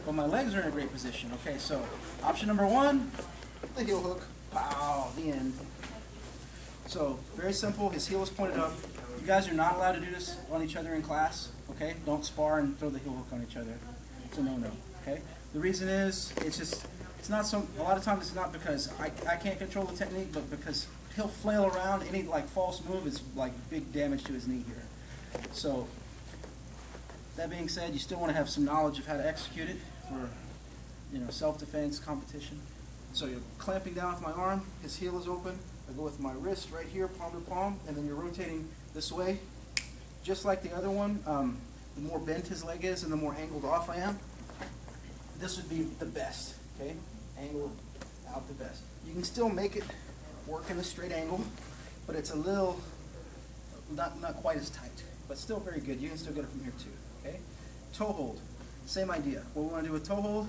but my legs are in a great position. Okay, so option number one, the heel hook, pow, the end. So very simple, his heel is pointed up. You guys are not allowed to do this on each other in class, okay? Don't spar and throw the heel hook on each other. It's a no-no, okay? The reason is, it's not so, a lot of times it's not because I can't control the technique, but because he'll flail around. Any like false move is like big damage to his knee here. So that being said, you still want to have some knowledge of how to execute it for, you know, self-defense, competition. So you're clamping down with my arm, his heel is open. I go with my wrist right here, palm to palm, and then you're rotating this way. Just like the other one, the more bent his leg is and the more angled off I am, this would be the best, okay? Angle out the best. You can still make it work in a straight angle, but it's a little, not quite as tight, but still very good. You can still get it from here too, okay? Toe hold, same idea. What we want to do with toe hold,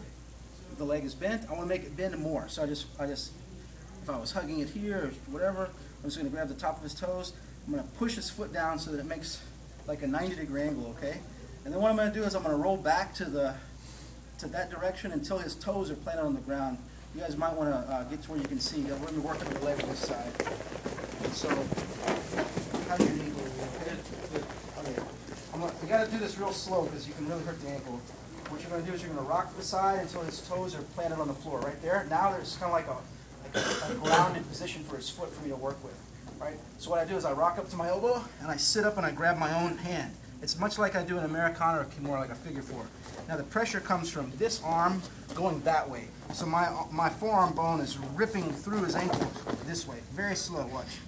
if the leg is bent, I want to make it bend more. So I just, if I was hugging it here or whatever, I'm just going to grab the top of his toes. I'm going to push his foot down so that it makes like a 90-degree angle, okay? And then what I'm going to do is I'm going to roll back to that direction until his toes are planted on the ground. You guys might want to get to where you can see that we're going to be working the leg on this side. So, how do your knee go? Okay. You got to do this real slow because you can really hurt the ankle. What you're going to do is you're going to rock to the side until his toes are planted on the floor right there. Now there's kind of like a grounded position for his foot for me to work with. Right? So what I do is I rock up to my elbow and I sit up and I grab my own hand. It's much like I do an Americana or more like a figure four. Now the pressure comes from this arm going that way. So my forearm bone is ripping through his ankle this way. Very slow, watch.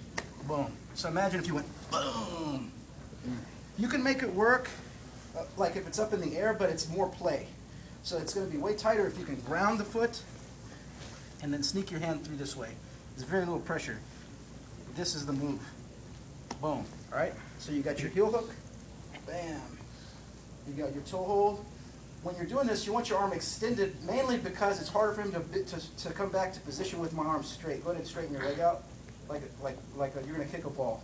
Boom. So imagine if you went boom. You can make it work like if it's up in the air, but it's more play. So it's going to be way tighter if you can ground the foot and then sneak your hand through this way. There's very little pressure. This is the move. Boom. All right? So you got your heel hook. Bam. You got your toe hold. When you're doing this, you want your arm extended, mainly because it's harder for him to come back to position with my arm straight. Go ahead and straighten your leg out like you're going to kick a ball.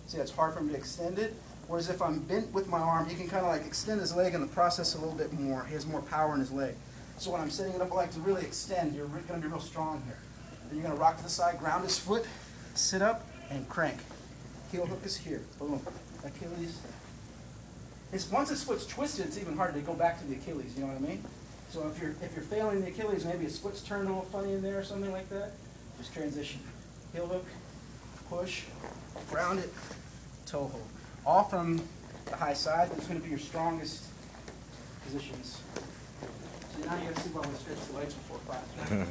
See, it's hard for him to extend it. Whereas if I'm bent with my arm, he can kind of like extend his leg in the process a little bit more. He has more power in his leg. So when I'm setting it up, I like to really extend. You're going to be real strong here. Then you're going to rock to the side, ground his foot, sit up, and crank. Heel hook is here. Boom. Achilles. Once his foot's twisted, it's even harder to go back to the Achilles. You know what I mean? So if you're failing the Achilles, maybe his foot's turned a little funny in there or something like that, just transition. Heel hook, push, ground it, toe hold. All from the high side. That's going to be your strongest positions. So now you got to see why we stretch the legs before class.